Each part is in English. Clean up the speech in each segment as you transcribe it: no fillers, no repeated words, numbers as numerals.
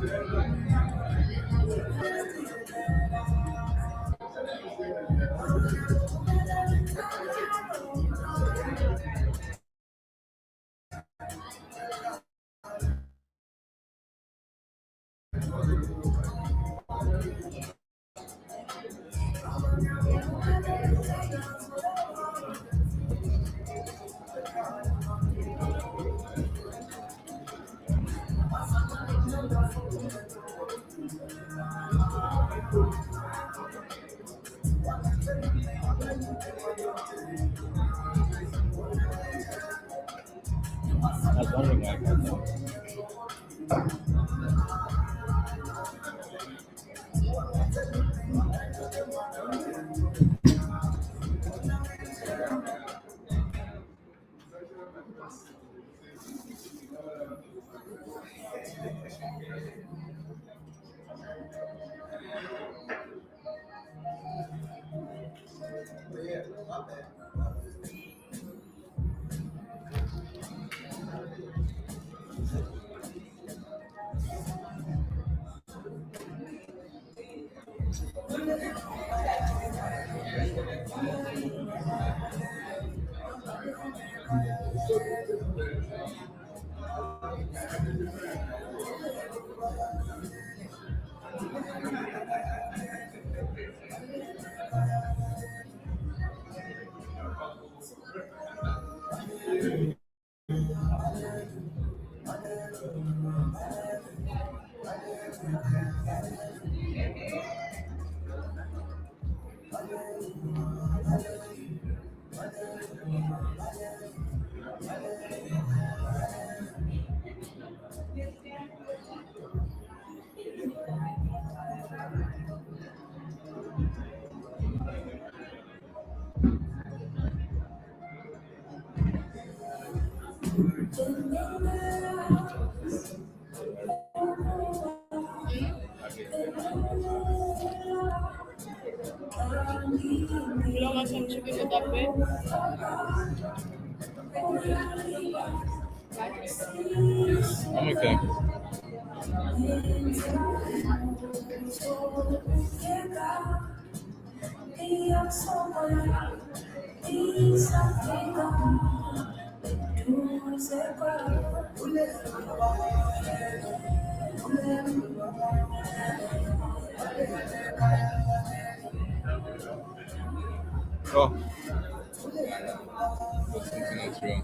I was wondering why I got that. Belum masuk chicken with that way. I'm okay. Oh, there's something else wrong.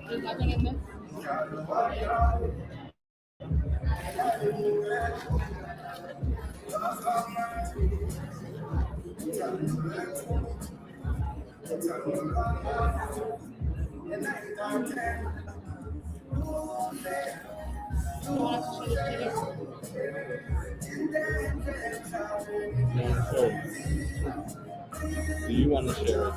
There's nothing in there. You want us to share this No, so, do you want to share it?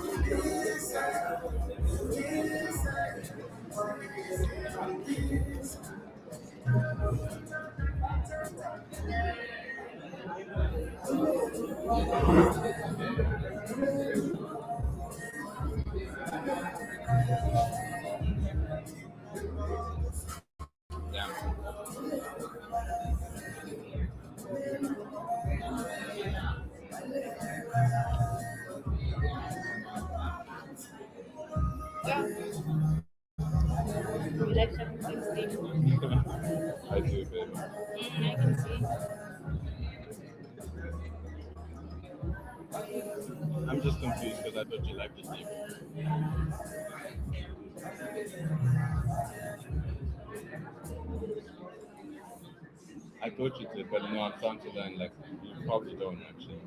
Yeah. Yeah. You like 7:16? I do, baby. I can see. I'm just confused because I thought you liked the sleep. I thought you did, but no, I'm starting to learn. Like, you probably don't actually.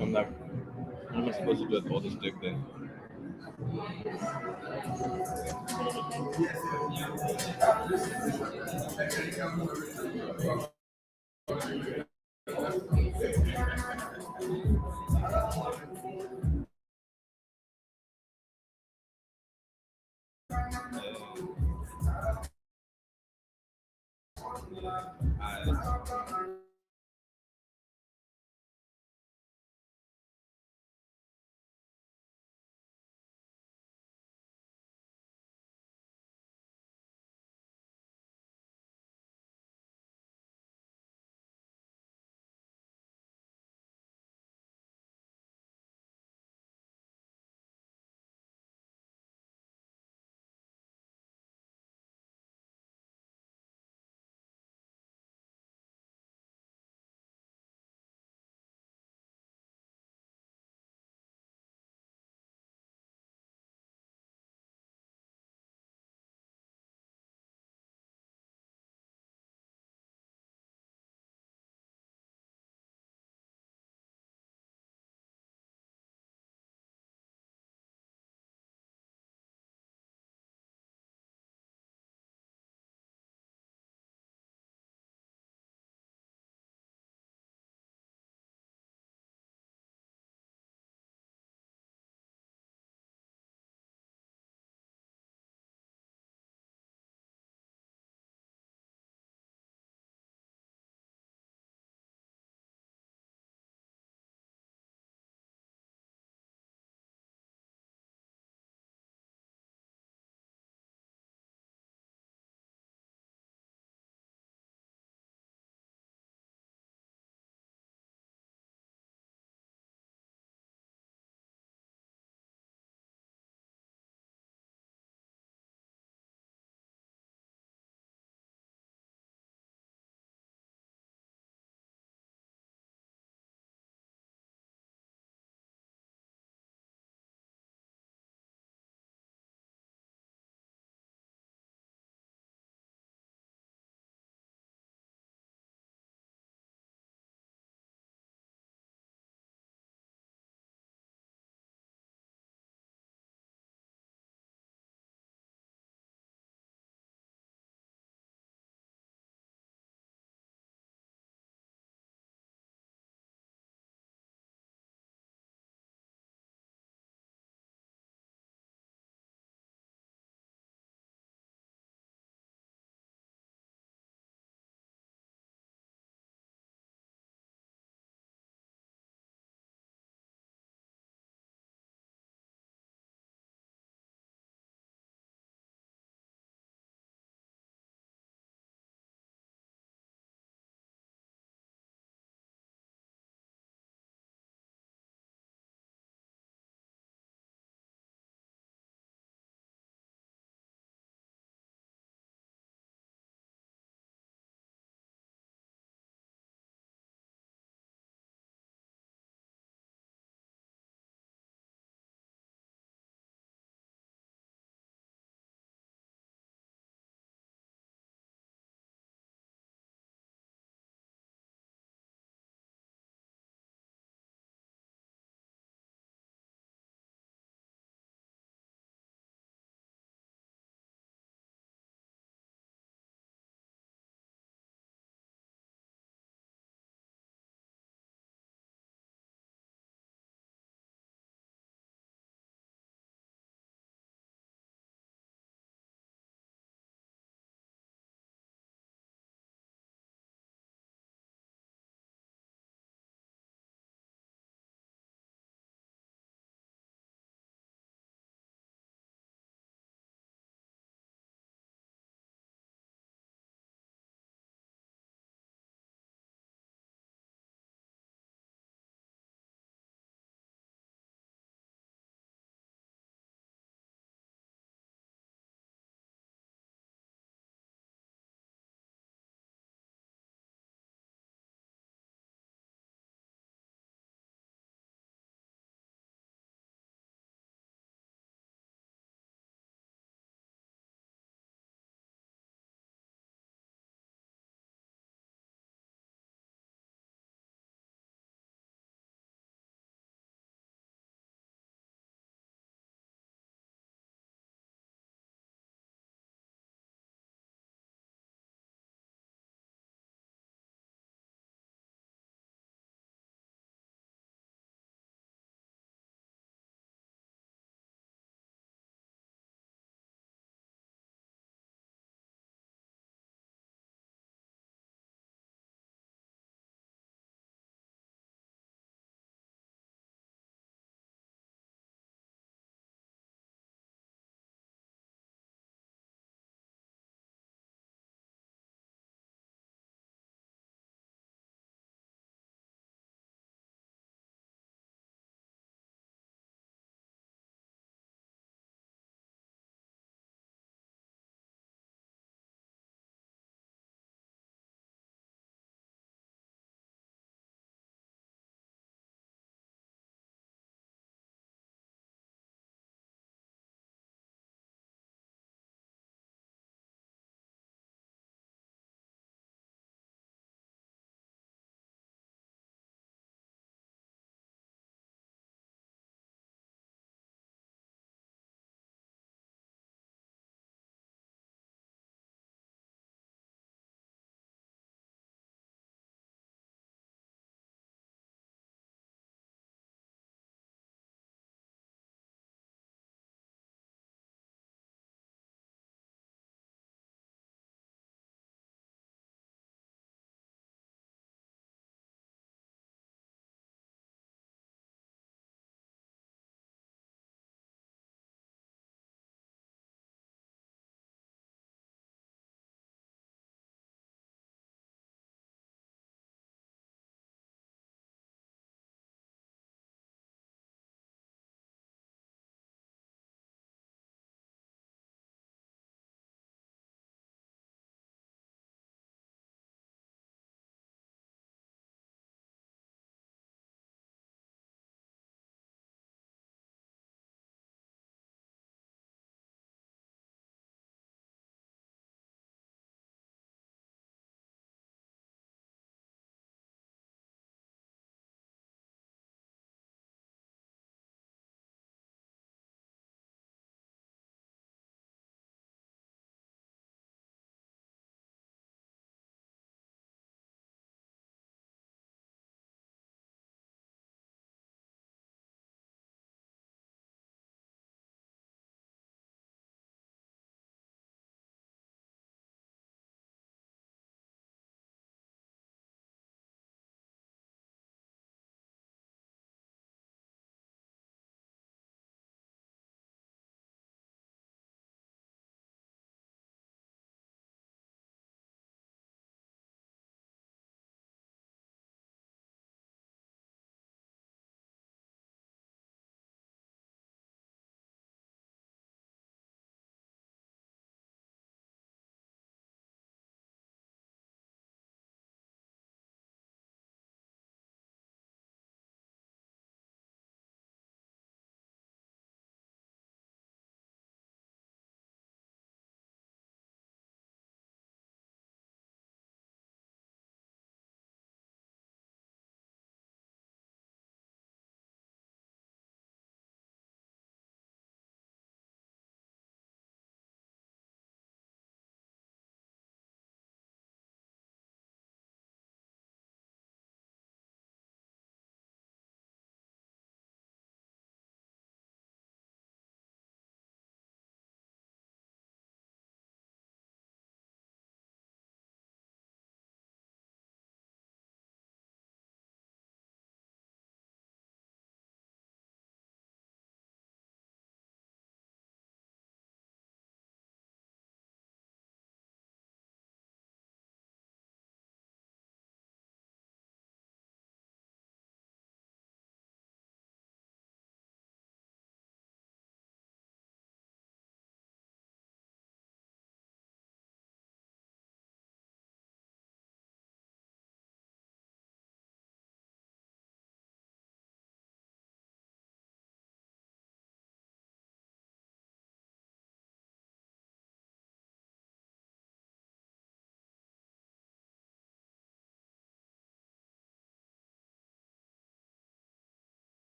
I'm like, I'm not supposed to do it all the stick then. Put it I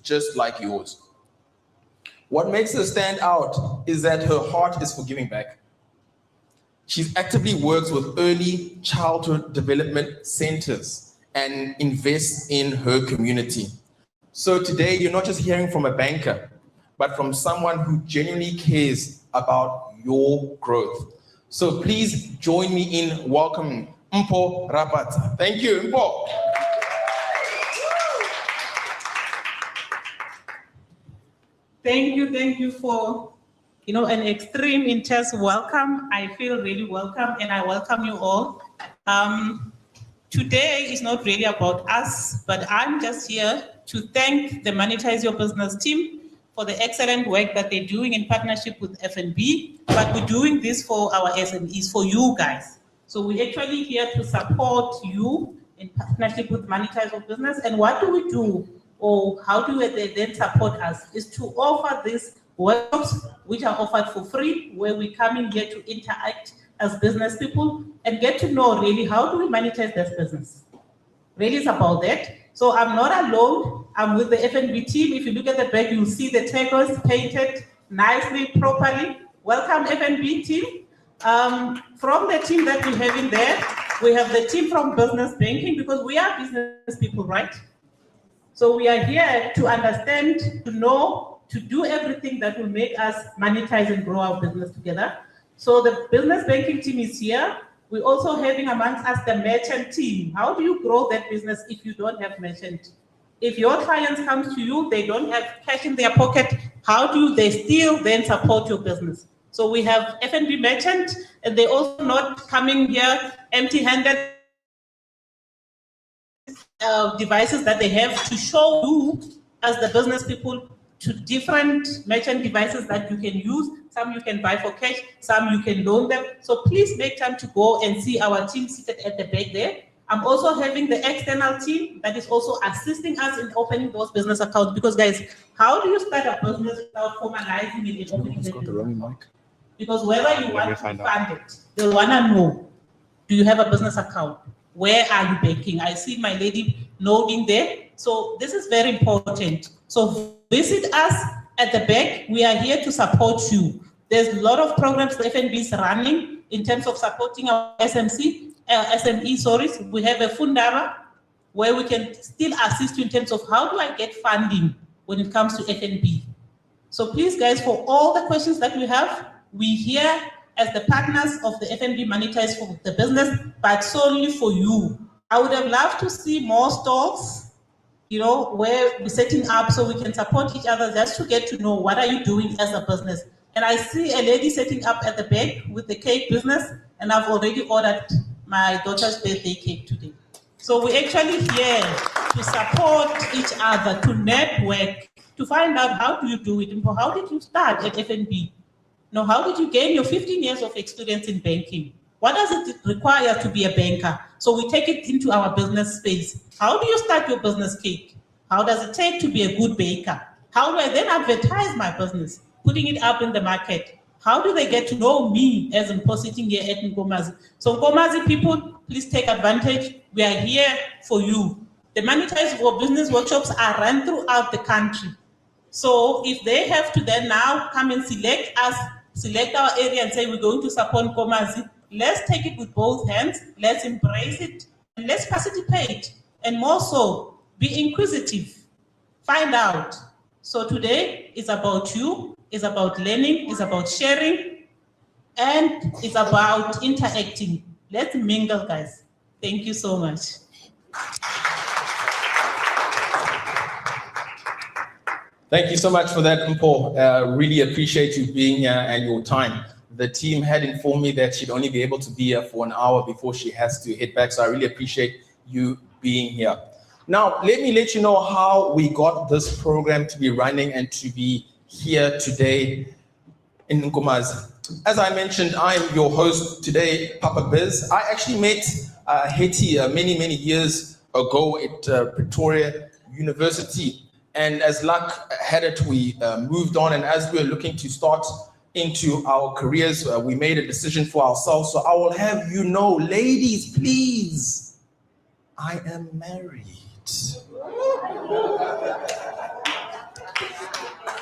just like yours. What makes her stand out is that her heart is for giving back. She actively works with early childhood development centers and invests in her community. So today, you're not just hearing from a banker, but from someone who genuinely cares about your growth. So please join me in welcoming Mpho Rapata. Thank you, Mpho. Thank you for, an extreme intense welcome. I feel really welcome, and I welcome you all. Today is not really about us, but I'm just here to thank the Monetize Your Business team for the excellent work that they're doing in partnership with FNB, but we're doing this for our SMEs, for you guys. So we're actually here to support you in partnership with Monetize Your Business. And what do we do, or how do they then support us, is to offer these workshops, which are offered for free, where we come in here to interact as business people and get to know really how do we monetize this business. Really, it's about that. So I'm not alone. I'm with the FNB team. If you look at the back, you'll see the tagos painted nicely, properly. Welcome, FNB team. From the team that we have in there, we have the team from business banking, because we are business people, right? So we are here to understand, to know, to do everything that will make us monetize and grow our business together. So the business banking team is here. We're also having amongst us the merchant team. How do you grow that business if you don't have merchant? If your clients come to you, they don't have cash in their pocket, how do they still then support your business? So we have FNB merchant, and they're also not coming here empty-handed. Devices that they have to show you as the business people to different merchant devices that you can use. Some you can buy for cash, some you can loan them. So please make time to go and see our team seated at the back there. I'm also having the external team that is also assisting us in opening those business accounts, because guys, how do you start a business without formalizing it and opening the business account? Because whether you want to fund it, they'll want to know, do you have a business account? Where are you banking? I see my lady nodding there. So this is very important. So visit us at the back. We are here to support you. There's a lot of programs the FNB is running in terms of supporting our SME, sorry. We have a Fundama where we can still assist you in terms of how do I get funding when it comes to FNB. So please guys, for all the questions that we have, we here as the partners of the FNB Monetize for the business, but solely for you. I would have loved to see more stalls, where we're setting up so we can support each other, just to get to know what are you doing as a business. And I see a lady setting up at the back with the cake business, and I've already ordered my daughter's birthday cake today. So we're actually here to support each other, to network, to find out how do you do it, and how did you start at FNB? Now, how did you gain your 15 years of experience in banking? What does it require to be a banker? So we take it into our business space. How do you start your business cake? How does it take to be a good baker? How do I then advertise my business, putting it up in the market? How do they get to know me as I'm sitting here at Nkomazi? So Nkomazi people, please take advantage. We are here for you. The Monetize for Business workshops are run throughout the country. So if they have to then now come and select us, select our area and say we're going to support Nkomazi, let's take it with both hands, let's embrace it, and let's participate. And more so, be inquisitive, find out. So today is about you, it's about learning, it's about sharing, and it's about interacting. Let's mingle, guys. Thank you so much. Thank you so much for that, Mpho. Really appreciate you being here and your time. The team had informed me that she'd only be able to be here for an hour before she has to head back, so I really appreciate you being here. Now, let me let you know how we got this program to be running and to be here today in Nkomazi. As I mentioned, I'm your host today, Papa Biz. I actually met Hetty many, many years ago at Pretoria University. And as luck had it, we moved on. And as we were looking to start into our careers, we made a decision for ourselves. So I will have you know, ladies, please, I am married.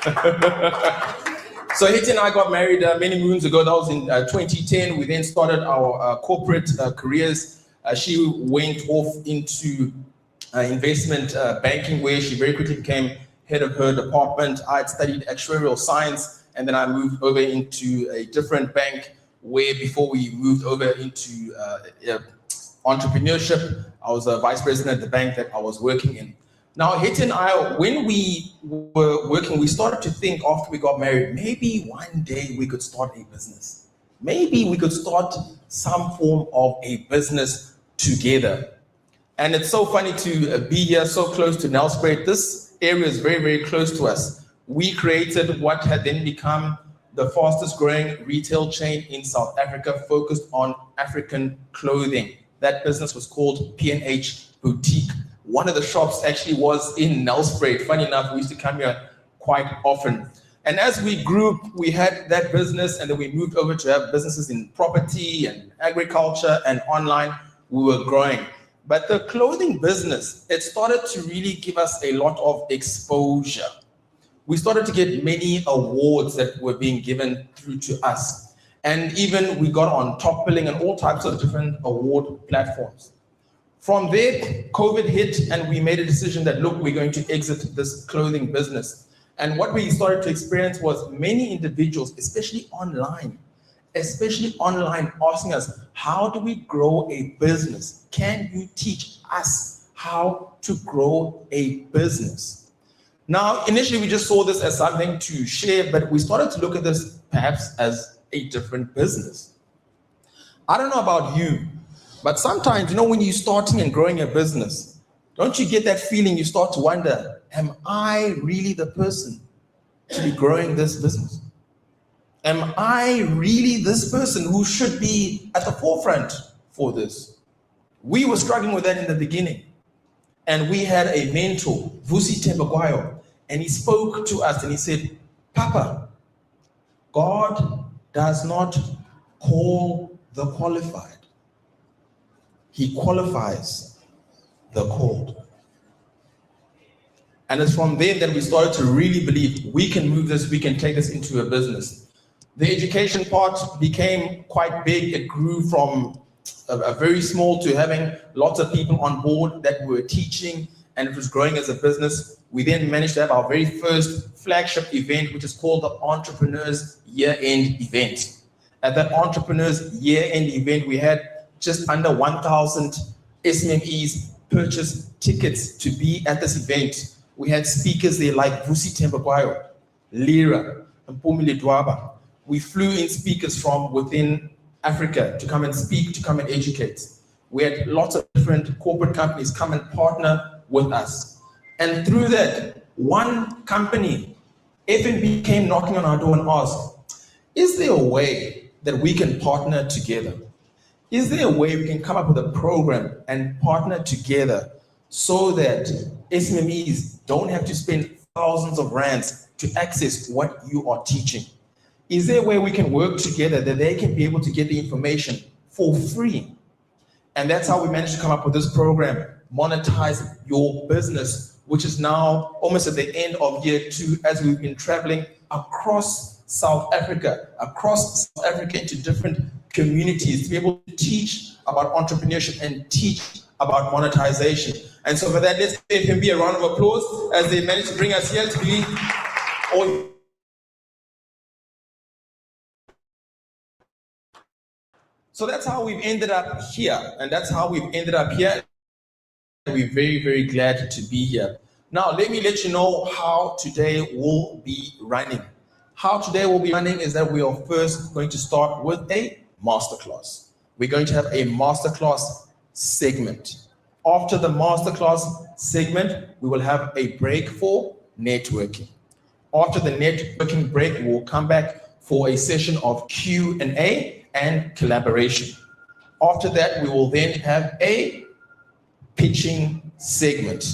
So Hetty and I got married many moons ago. That was in 2010. We then started our corporate careers. She went off into investment banking, where she very quickly became head of her department. I had studied actuarial science, and then I moved over into a different bank, where before we moved over into entrepreneurship, I was a vice president at the bank that I was working in. Now, Hetty and I, when we were working, we started to think after we got married, maybe one day we could start a business. Maybe we could start some form of a business together. And it's so funny to be here so close to Nelspruit. This area is very, very close to us. We created what had then become the fastest growing retail chain in South Africa, focused on African clothing. That business was called P&H Boutique. One of the shops actually was in Nelspruit. Funny enough, we used to come here quite often. And as we grew, we had that business, and then we moved over to have businesses in property and agriculture and online. We were growing. But the clothing business, it started to really give us a lot of exposure. We started to get many awards that were being given through to us. And even we got on top billing and all types of different award platforms. From there, COVID hit, and we made a decision that, look, we're going to exit this clothing business. And what we started to experience was many individuals, especially online, asking us, how do we grow a business? Can you teach us how to grow a business? Now, initially, we just saw this as something to share, but we started to look at this perhaps as a different business. I don't know about you, but sometimes, when you're starting and growing a business, don't you get that feeling? You start to wonder, am I really the person to be growing this business? Am I really this person who should be at the forefront for this? We were struggling with that in the beginning. And we had a mentor, Vusi Tembagwayo, and he spoke to us and he said, Papa, God does not call the qualified. He qualifies the called. And it's from there that we started to really believe we can move this, we can take this into a business. The education part became quite big. It grew from a very small to having lots of people on board that were teaching, and it was growing as a business. We then managed to have our very first flagship event, which is called the Entrepreneurs Year-End Event. At that Entrepreneurs Year-End Event, we had just under 1,000 SMMEs purchase tickets to be at this event. We had speakers there like Vusi Tembagwayo, Lira, and Mpumile Dwaba. We flew in speakers from within Africa to come and speak, to come and educate. We had lots of different corporate companies come and partner with us. And through that, one company, FNB, came knocking on our door and asked, is there a way that we can partner together? Is there a way we can come up with a program and partner together so that SMMEs don't have to spend thousands of rands to access what you are teaching? Is there a way we can work together that they can be able to get the information for free? And that's how we managed to come up with this program, Monetise Your Business, which is now almost at the end of year 2, as we've been traveling across South Africa into different communities to be able to teach about entrepreneurship and teach about monetization. And so for that, let's give FNB a round of applause as they managed to bring us here to be all. So that's how we've ended up here. We're very, very glad to be here. Now, let me let you know how today will be running. How today will be running is that we are first going to start with a masterclass. We're going to have a masterclass segment. After the masterclass segment, we will have a break for networking. After the networking break, we will come back for a session of Q&A and collaboration. After that, we will then have a pitching segment.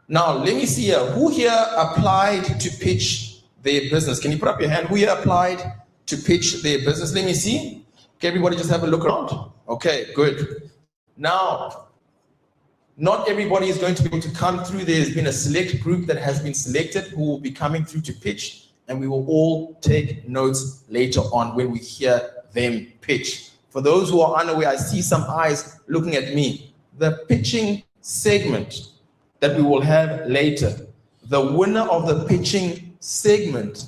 Now, let me see here. Who here applied to pitch their business? Can you put up your hand? Who here applied to pitch their business? Let me see. Okay, everybody just have a look around. Okay, good. Now, not everybody is going to be able to come through. There's been a select group that has been selected who will be coming through to pitch. and we will all take notes later on when we hear them pitch. For those who are unaware, I see some eyes looking at me. The pitching segment that we will have later, the winner of the pitching segment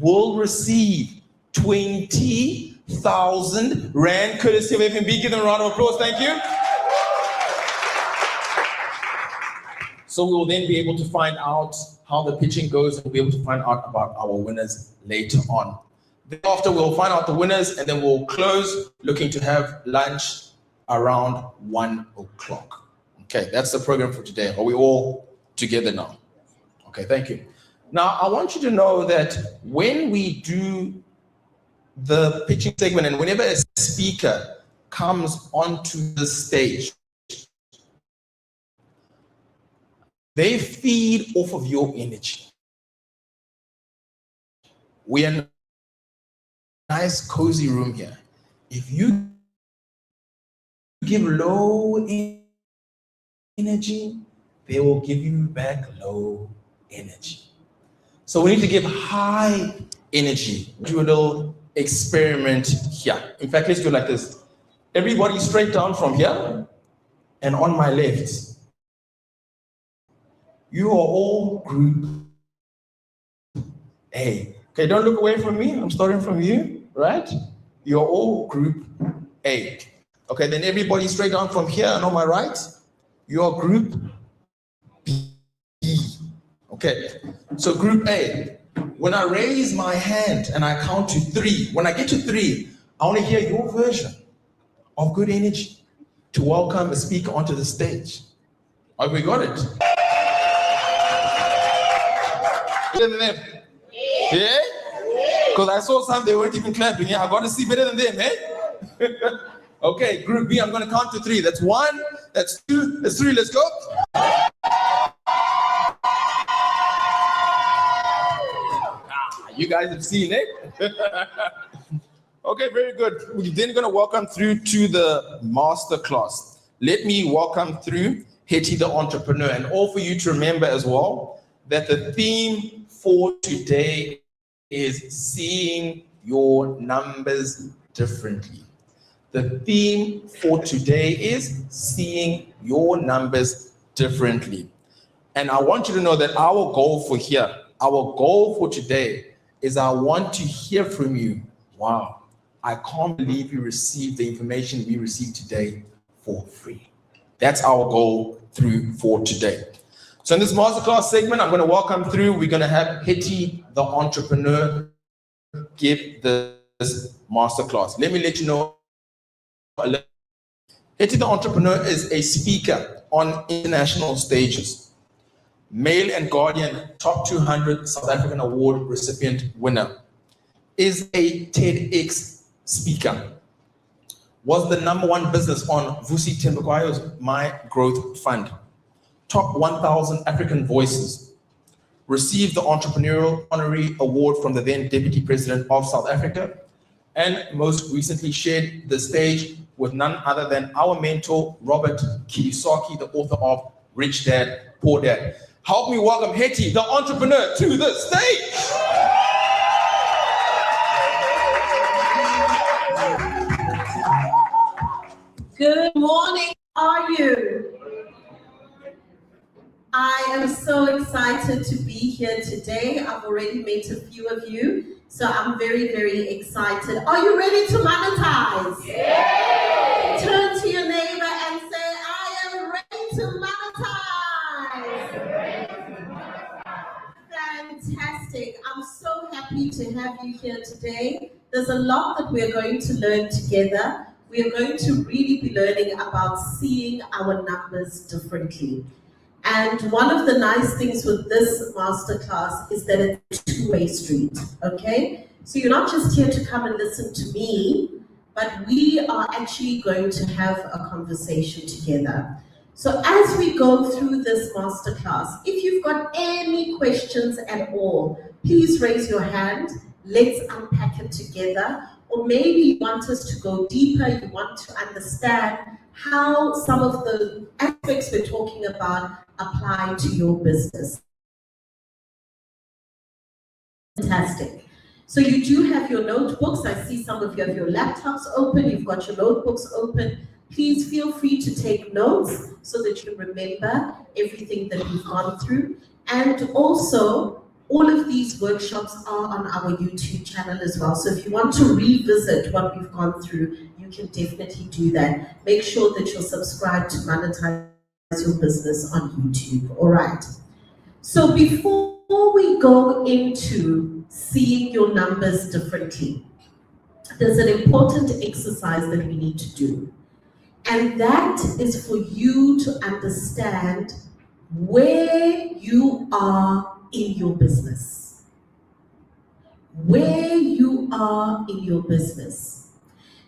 will receive 20,000 Rand, courtesy of FNB. Give them a round of applause, thank you. So we will then be able to find out how the pitching goes, and we'll be able to find out about our winners later on. Thereafter, we'll find out the winners, and then we'll close looking to have lunch around 1 o'clock. Okay, that's the program for today. Are we all together now? Okay, thank you. Now, I want you to know that when we do the pitching segment, and whenever a speaker comes onto the stage, they feed off of your energy. We are in a nice, cozy room here. If you give low energy, they will give you back low energy. So we need to give high energy. Do a little experiment here. In fact, let's do it like this. Everybody straight down from here, and on my left, you are all group A. Okay, don't look away from me. I'm starting from you, right? You're all group A. Okay, then everybody straight down from here, and on my right, you're group B. Okay, so group A. When I raise my hand and I count to 3, when I get to 3, I want to hear your version of good energy to welcome a speaker onto the stage. Have we got it? Better than them? Yeah? Because I saw some, they weren't even clapping. Yeah, I got to see better than them, eh? Okay, group B, I'm going to count to 3. That's 1, that's 2, that's 3, let's go. You guys have seen it. Okay, very good. We're then going to welcome through to the master class. Let me welcome through Hetty the entrepreneur, and all for you to remember as well that the theme for today is seeing your numbers differently. The theme for today is seeing your numbers differently. And I want you to know that our goal for today is I want to hear from you. Wow, I can't believe you received the information we received today for free. That's our goal for today. So in this masterclass segment, I'm going to welcome through. We're going to have Hetty, the entrepreneur, give this masterclass. Let me let you know. Hetty, the entrepreneur, is a speaker on international stages. Mail and Guardian Top 200 South African Award recipient winner. Is a TEDx speaker. Was the #1 business on Vusi Tembekwayo's My Growth Fund. Top 1,000 African Voices. Received the Entrepreneurial Honorary Award from the then Deputy President of South Africa. And most recently shared the stage with none other than our mentor, Robert Kiyosaki, the author of Rich Dad, Poor Dad. Help me welcome Hetty, the entrepreneur, to the stage. Good morning, how are you? I am so excited to be here today. I've already met a few of you, so I'm very, very excited. Are you ready to monetize? Yeah. Turn to your neighbor and say, I am ready to monetize. Fantastic. I'm so happy to have you here today. There's a lot that we're going to learn together. We are going to really be learning about seeing our numbers differently. And one of the nice things with this masterclass is that it's a two-way street, okay? So you're not just here to come and listen to me, but we are actually going to have a conversation together. So as we go through this masterclass, if you've got any questions at all, please raise your hand. Let's unpack it together. Or maybe you want us to go deeper, you want to understand how some of the aspects we're talking about apply to your business. Fantastic. So you do have your notebooks. I see some of you have your laptops open. You've got your notebooks open. Please feel free to take notes so that you remember everything that we've gone through. And also, all of these workshops are on our YouTube channel as well. So if you want to revisit what we've gone through, you can definitely do that. Make sure that you're subscribed to Monetize Your Business on YouTube. All right. So before we go into seeing your numbers differently, there's an important exercise that we need to do. And that is for you to understand where you are in your business. Where you are in your business.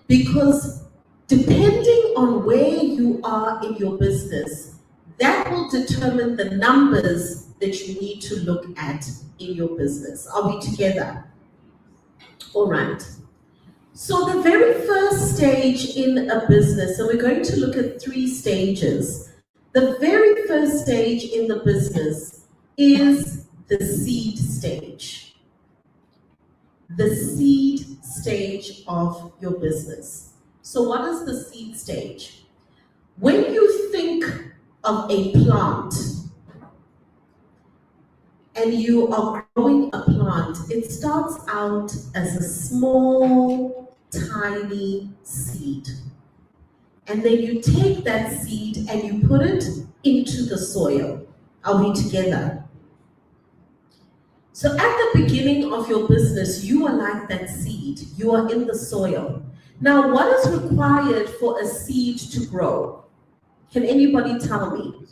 Because depending on where you are in your business, that will determine the numbers that you need to look at in your business. Are we together? All right. So the very first stage in a business, and we're going to look at 3 stages. The very first stage in the business is the seed stage. The seed stage of your business. So what is the seed stage? When you think of a plant and you are growing a plant, it starts out as a small, tiny seed. And then you take that seed and you put it into the soil. Are we together? So at the beginning of your business, you are like that seed. You are in the soil. Now, what is required for a seed to grow? Can anybody tell me?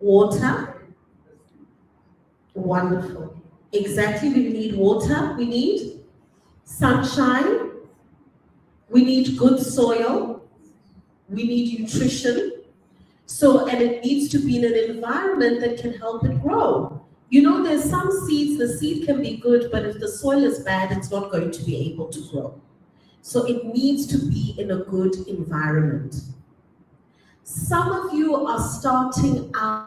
Water. Wonderful. Exactly, we need water. We need sunshine. We need good soil. We need nutrition. So, and it needs to be in an environment that can help it grow. You know, there's some seeds, the seed can be good, but if the soil is bad, it's not going to be able to grow. So it needs to be in a good environment. Some of you are starting out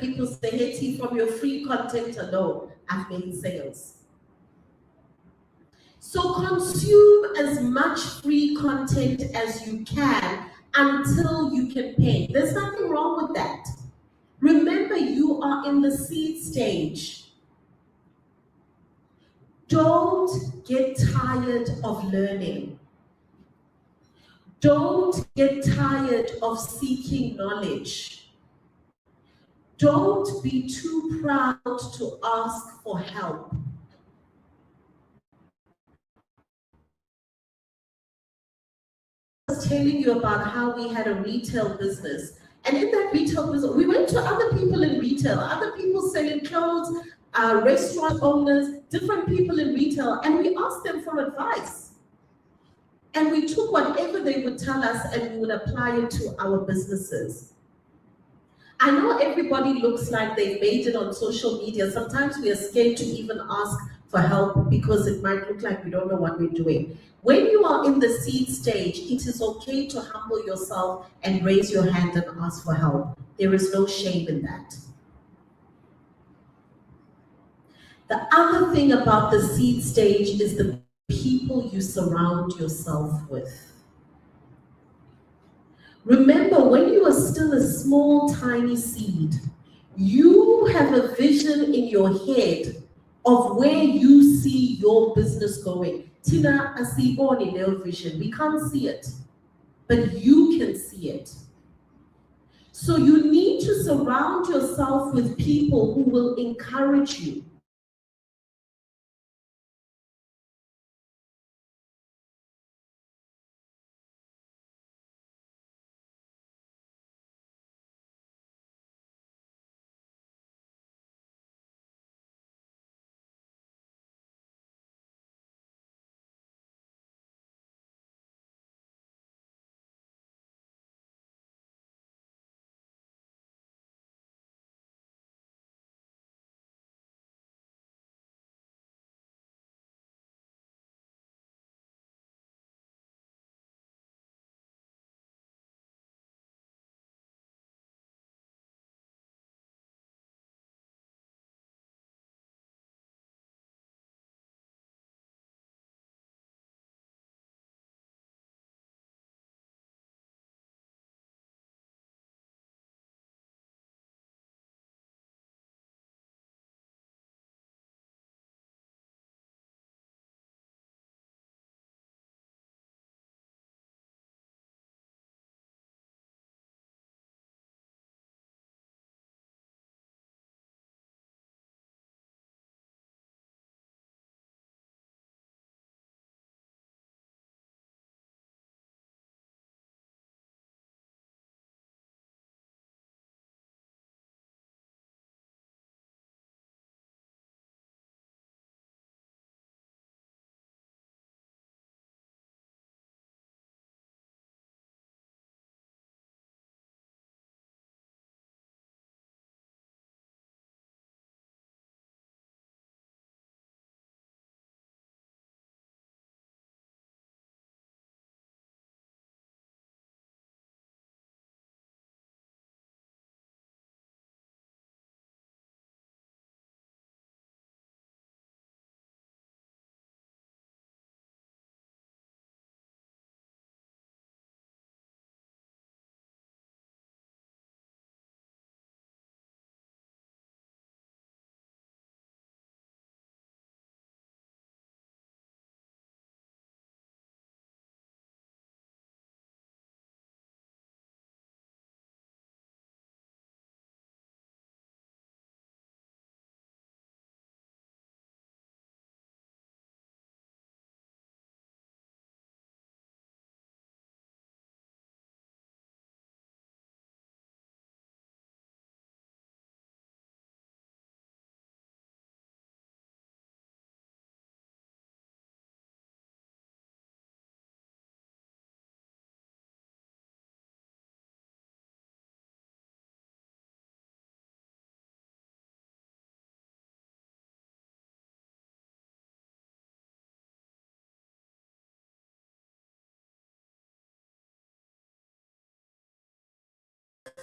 people say, hey T, from your free content alone, I've made sales. So consume as much free content as you can until you can pay. There's nothing wrong with that. Remember, you are in the seed stage. Don't get tired of learning. Don't get tired of seeking knowledge. Don't be too proud to ask for help. I was telling you about how we had a retail business. And in that retail business, we went to other people in retail, other people selling clothes, restaurant owners, different people in retail, and we asked them for advice. And we took whatever they would tell us and we would apply it to our businesses. I know everybody looks like they've made it on social media. Sometimes we are scared to even ask for help because it might look like we don't know what we're doing. When you are in the seed stage, it is okay to humble yourself and raise your hand and ask for help. There is no shame in that. The other thing about the seed stage is the people you surround yourself with. Remember, when you are still a small, tiny seed, you have a vision in your head of where you see your business going. Tina asiboni leo vision. We can't see it, but you can see it. So you need to surround yourself with people who will encourage you.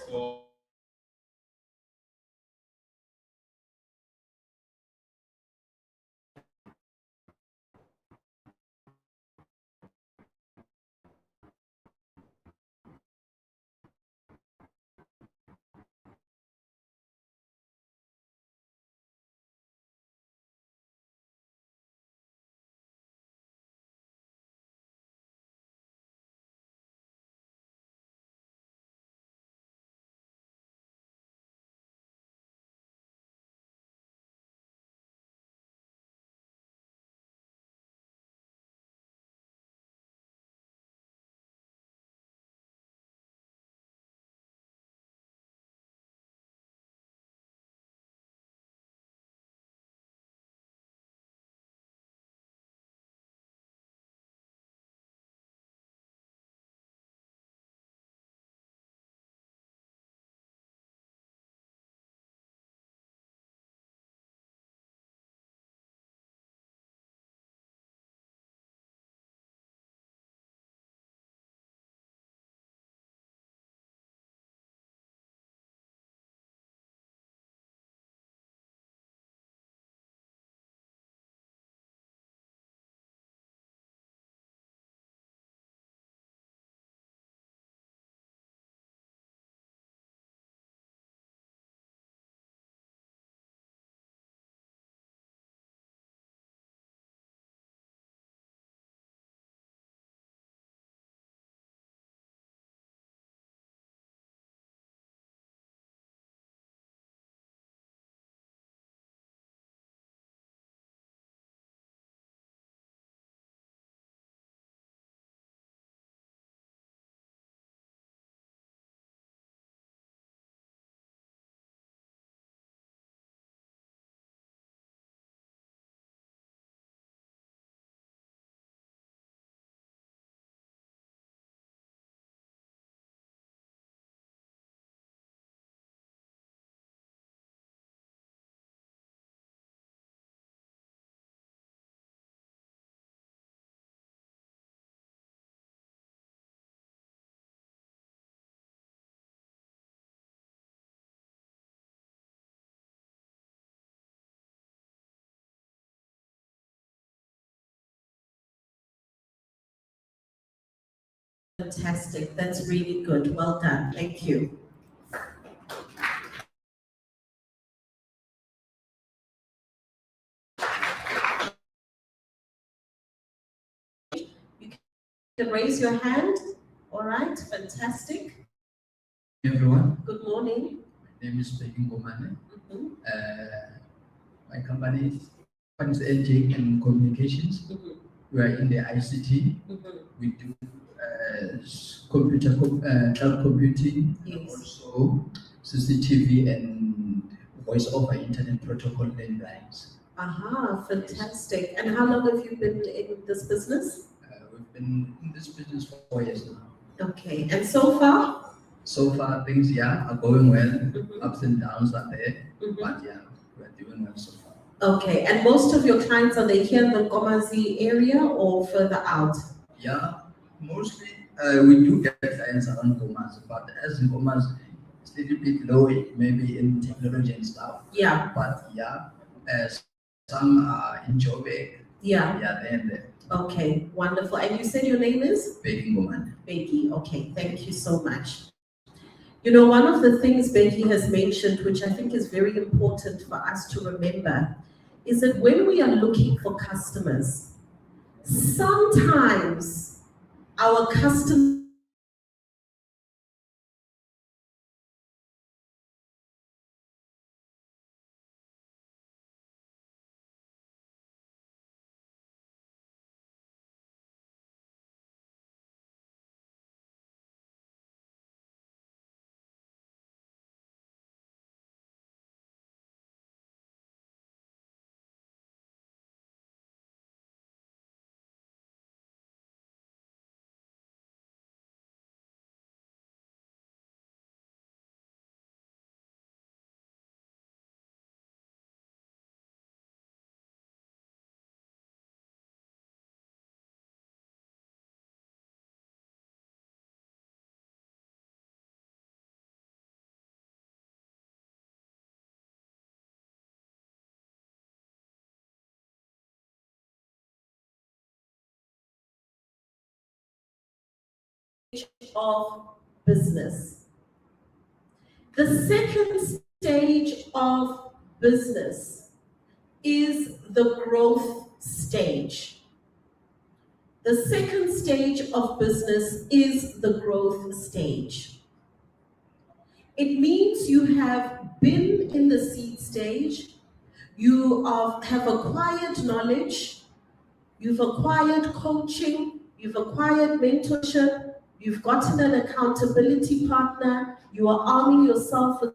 So Fantastic. That's really good. Well done. Thank you. You can raise your hand. All right. Fantastic. Everyone, Good morning. my name is Begging Gomane. Mhm, My company is Engine and Communications. mhm, We are in the ICT. mhm. We do cloud computing, and Yes. also CCTV and voice over internet protocol landlines. Aha, fantastic. And how long have you been in this business? We've been in this business for 4 years now. Okay. And so far? So far, things are going well. Mhm, Ups and downs are there, mhm. but yeah, we're doing well so far. Okay. And most of your clients, are they here in the Gomazi area or further out? Yeah, mostly we do get clients around Gomas, but as in Gomas, it's a little bit low, maybe in technology and stuff. Yeah, But yeah, as some are in Joburg, yeah. yeah, they're there. Okay, wonderful. And you said your name is? Baking Goman. Becky. Okay, thank you so much. You know, one of the things Becky has mentioned, which I think is very important for us to remember, is that when we are looking for customers, sometimes our customers of business. The second stage of business is the growth stage. The second stage of business is the growth stage. It means you have been in the seed stage, you have acquired knowledge, you've acquired coaching, you've acquired mentorship, you've gotten an accountability partner, you are arming yourself with,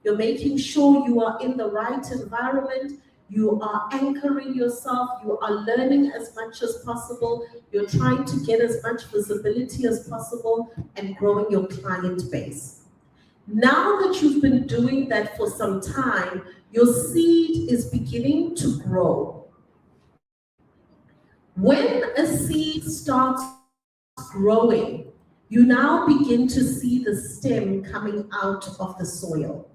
you're making sure you are in the right environment, you are anchoring yourself, you are learning as much as possible, you're trying to get as much visibility as possible and growing your client base. Now that you've been doing that for some time, your seed is beginning to grow. When a seed starts growing, you now begin to see the stem coming out of the soil.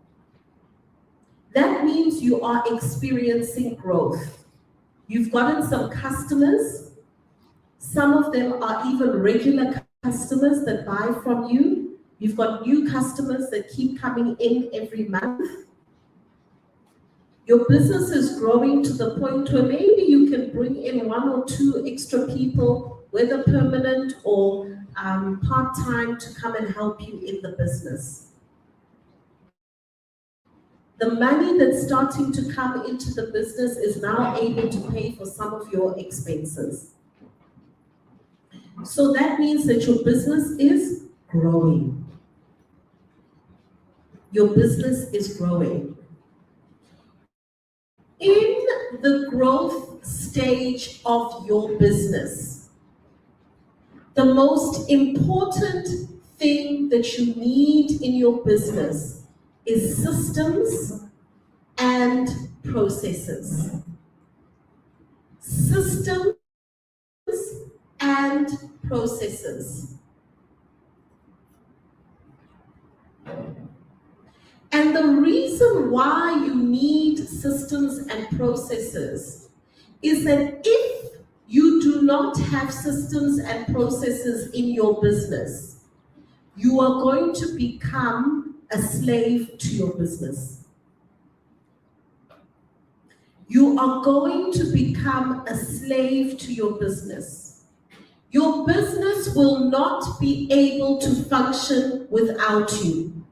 That means you are experiencing growth. You've gotten some customers. Some of them are even regular customers that buy from you. You've got new customers that keep coming in every month. Your business is growing to the point where maybe you can bring in 1 or 2 extra people, whether permanent or part-time, to come and help you in the business. The money that's starting to come into the business is now able to pay for some of your expenses. So that means that your business is growing. Your business is growing. In the growth stage of your business, the most important thing that you need in your business is systems and processes. Systems and processes. And the reason why you need systems and processes is that if you do not have systems and processes in your business, you are going to become a slave to your business. You are going to become a slave to your business. Your business will not be able to function without you.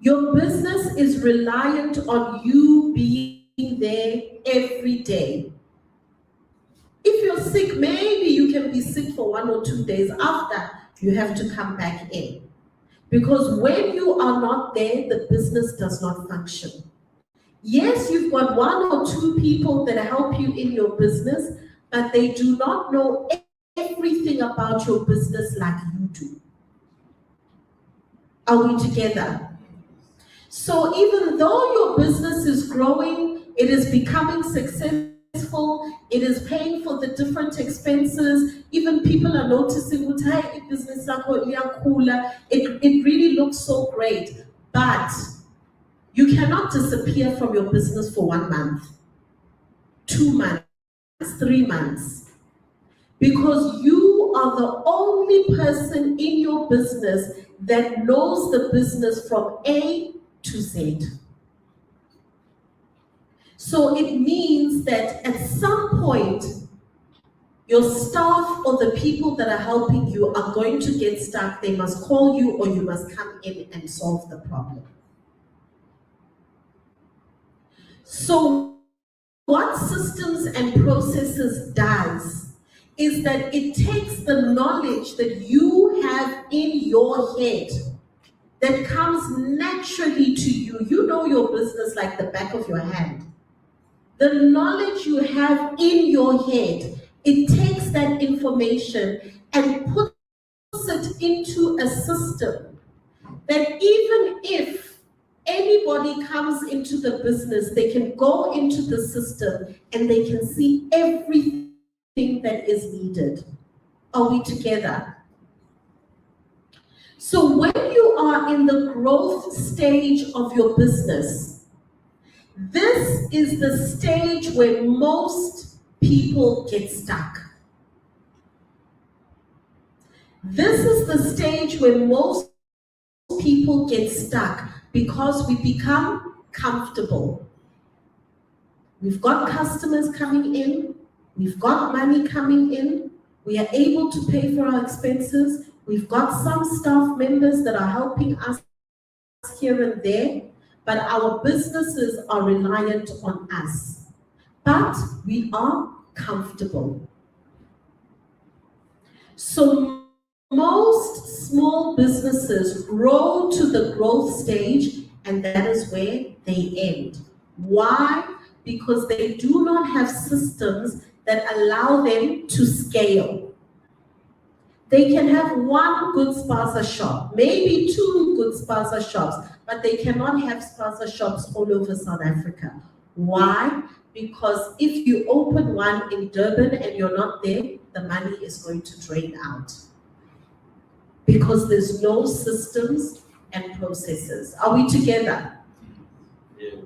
Your business is reliant on you being there every day. If you're sick, maybe you can be sick for 1 or 2 days. After, you have to come back in. Because when you are not there, the business does not function. Yes, you've got 1 or 2 people that help you in your business, but they do not know everything about your business like you do. Are we together? So even though your business is growing, it is becoming successful, it is paying for the different expenses, even people are noticing, business it really looks so great, but you cannot disappear from your business for 1 month, 2 months, 3 months, because you are the only person in your business that knows the business from A to Z. So it means that at some point, your staff or the people that are helping you are going to get stuck. They must call you or you must come in and solve the problem. So what systems and processes does is that it takes the knowledge that you have in your head that comes naturally to you. You know your business like the back of your hand. The knowledge you have in your head, it takes that information and puts it into a system that even if anybody comes into the business, they can go into the system and they can see everything that is needed. Are we together? So when you are in the growth stage of your business, this is the stage where most people get stuck. This is the stage where most people get stuck because we become comfortable. We've got customers coming in, we've got money coming in, we are able to pay for our expenses, we've got some staff members that are helping us here and there, but our businesses are reliant on us. But we are comfortable. So most small businesses grow to the growth stage, and that is where they end. Why? Because they do not have systems that allow them to scale. They can have 1 good spaza shop, maybe 2 good spaza shops, but they cannot have spaza shops all over South Africa. Why? Because if you open one in Durban and you're not there, the money is going to drain out. Because there's no systems and processes. Are we together? Yes.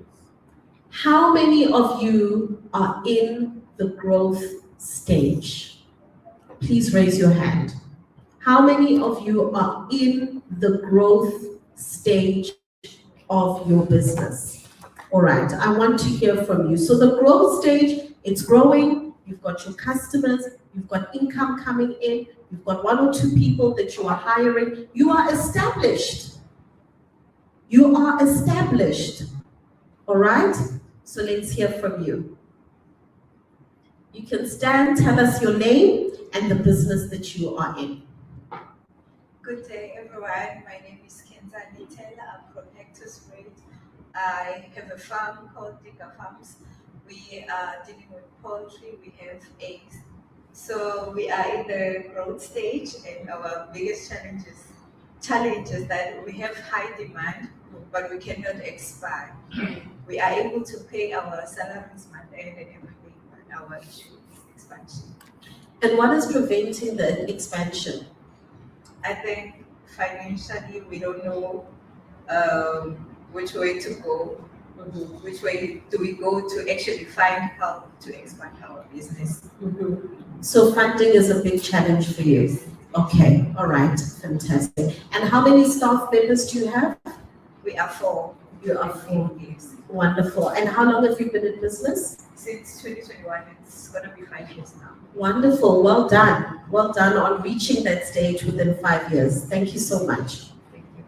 How many of you are in the growth stage? Please raise your hand. How many of you are in the growth stage of your business? All right, I want to hear from you. So the growth stage, it's growing, you've got your customers, you've got income coming in, you've got 1 or 2 people that you are hiring, you are established. You are established. All right, so let's hear from you. You can stand, tell us your name and the business that you are in. Good day, everyone. My name is Kenza Nitela. I'm from Hector's Breed. I have a farm called Digger Farms. We are dealing with poultry. We have eggs. So we are in the growth stage, and our biggest challenge is that we have high demand, but we cannot expand. We are able to pay our salaries month end and everything, but our issue is expansion. And what is preventing the expansion? I think financially we don't know which way to go. Which way do we go to actually find help to expand our business? So funding is a big challenge for you. Okay, all right, fantastic. And how many staff members do you have? We are 4. You are 4. Yes. Wonderful. And how long have you been in business? Since 2021, it's gonna be 5 years now. Wonderful. Well done. Well done on reaching that stage within 5 years. Thank you so much. Thank you.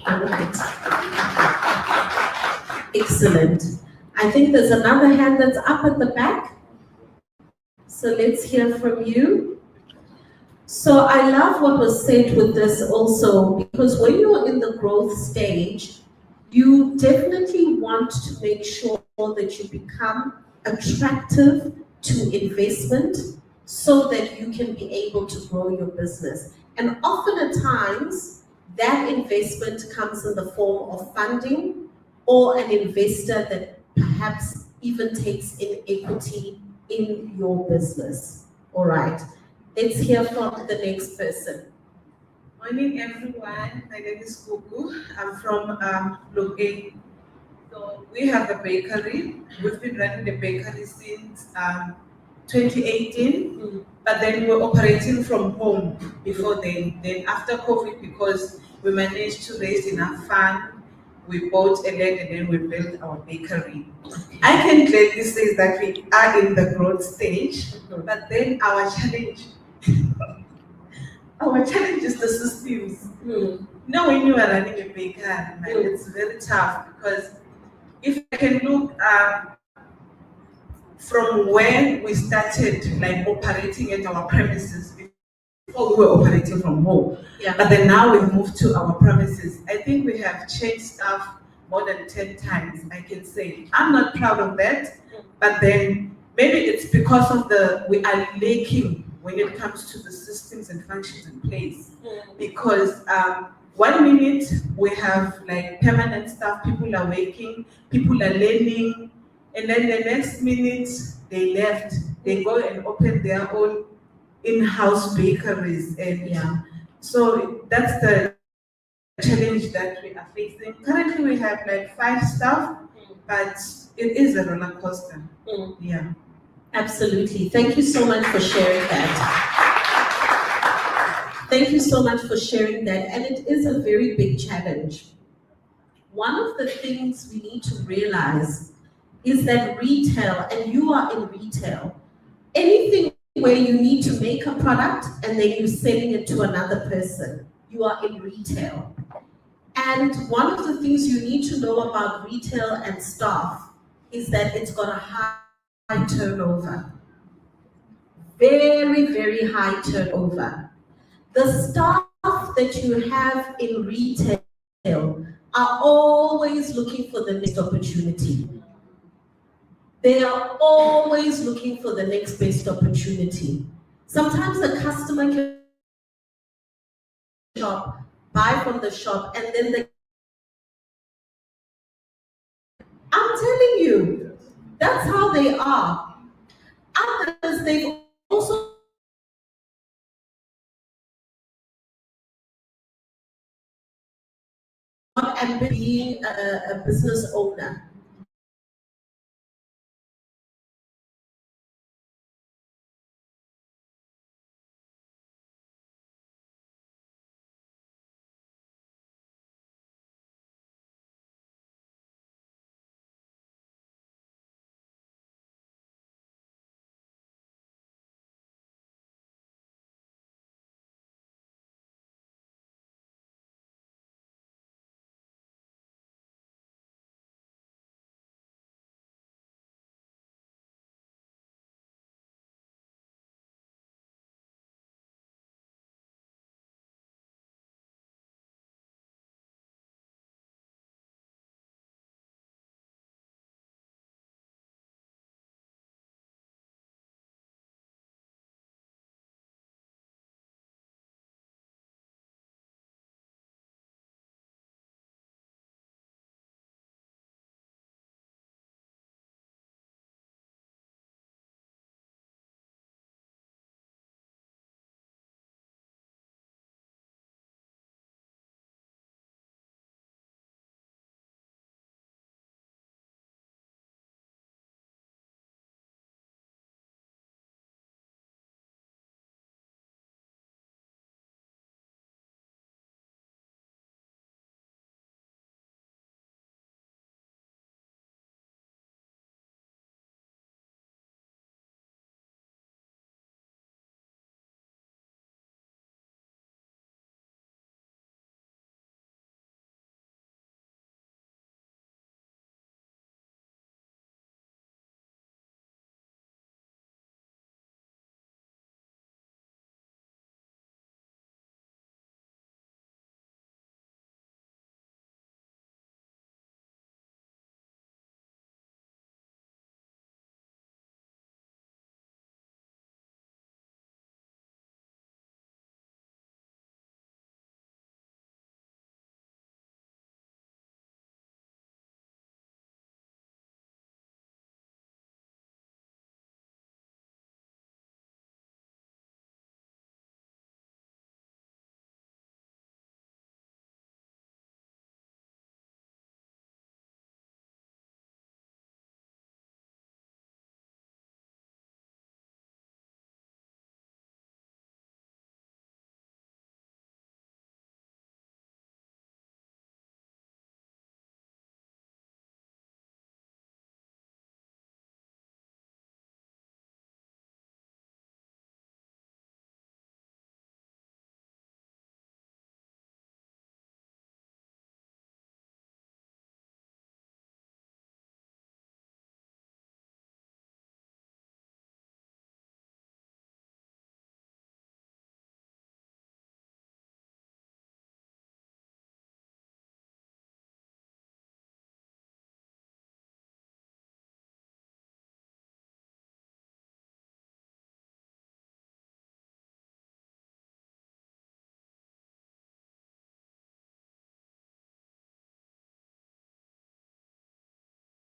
All right. Excellent. I think there's another hand that's up at the back. So let's hear from you. So I love what was said with this also, because when you're in the growth stage, you definitely want to make sure that you become attractive to investment so that you can be able to grow your business. And often at times, that investment comes in the form of funding or an investor that perhaps even takes in equity in your business. All right, let's hear from the next person. Morning, everyone. My name is Kuku. I'm from Loke. So we have a bakery. We've been running the bakery since 2018, but then we were operating from home before then. Then after COVID, because we managed to raise enough funds, we bought a land and then we built our bakery. I can clearly say that we are in the growth stage, but then our challenge is the systems. Now, when you are running a bakery, man, it's very tough because if I can look from where we started, like operating at our premises, before we were operating from home, but then now we've moved to our premises. I think we have changed stuff more than 10 times, I can say. I'm not proud of that, but then maybe it's because of we are lacking when it comes to the systems and functions in place. Because 1 minute we have like permanent staff, people are working, people are learning, and then the next minute they left, they go and open their own in-house bakeries, and so that's the challenge that we are facing. Currently we have like 5 staff, but it is a roller coaster. Yeah. Absolutely. Thank you so much for sharing that. Thank you so much for sharing that. And it is a very big challenge. One of the things we need to realize is that retail, and you are in retail, anything where you need to make a product and then you're selling it to another person, you are in retail. And one of the things you need to know about retail and staff is that it's got a high turnover. Very, very high turnover. The staff that you have in retail are always looking for the next opportunity. They are always looking for the next best opportunity. Sometimes the customer can shop, buy from the shop, and then I'm telling you, that's how they are. Others, they've also and being a business owner.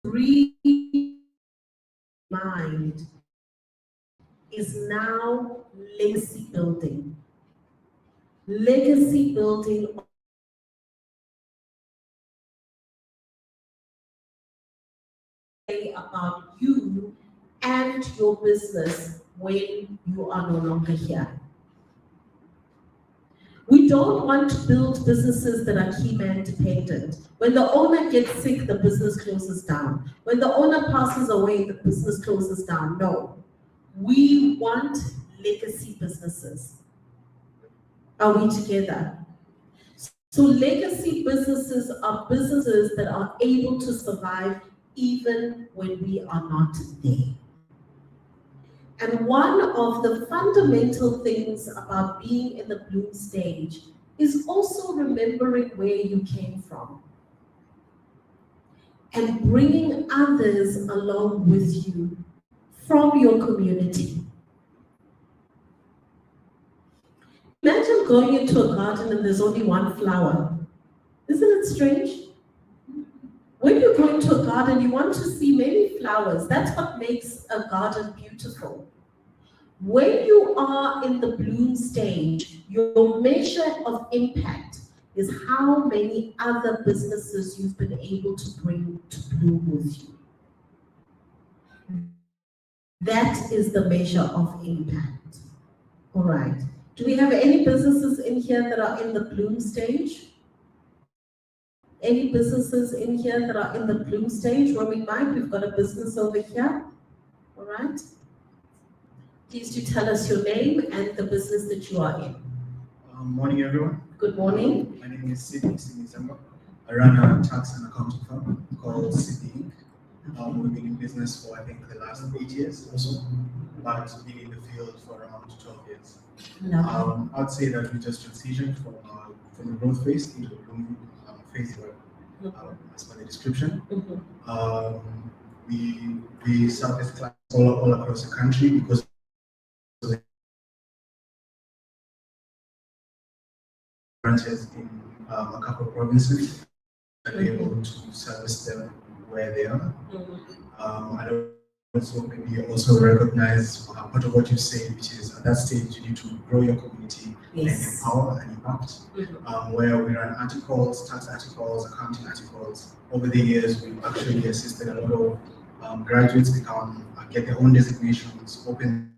really mind is now legacy building. Legacy building about you and your business when you are no longer here. We don't want to build businesses that are key man dependent. When the owner gets sick, the business closes down. When the owner passes away, the business closes down. No. We want legacy businesses. Are we together? So legacy businesses are businesses that are able to survive even when we are not there. And one of the fundamental things about being in the bloom stage is also remembering where you came from and bringing others along with you from your community. Imagine going into a garden and there's only one flower. Isn't it strange? When you go into a garden, you want to see many flowers. That's what makes a garden beautiful. When you are in the bloom stage, your measure of impact is how many other businesses you've been able to bring to bloom with you. That is the measure of impact. All right. Do we have any businesses in here that are in the bloom stage? Any businesses in here that are in the bloom stage? Roaming Mike, we've got a business over here. All right. Please do tell us your name and the business that you are in. Morning, everyone. Good morning. My name is Sydney Zamba. I run a tax and accounting firm called Sydney Inc. We've been in business for, I think, the last 8 years or so, but been in the field for around 12 years. I'd say that we just transitioned from the growth phase into the bloom phase, as per the description. We service clients all across the country because of the branches in a couple of provinces and be able to service them where they are. I also recognize part of what you say, which is at that stage you need to grow your community and empower and impact. Where we run articles, tax articles, accounting articles. Over the years, we've actually assisted a lot of graduates get their own designations, open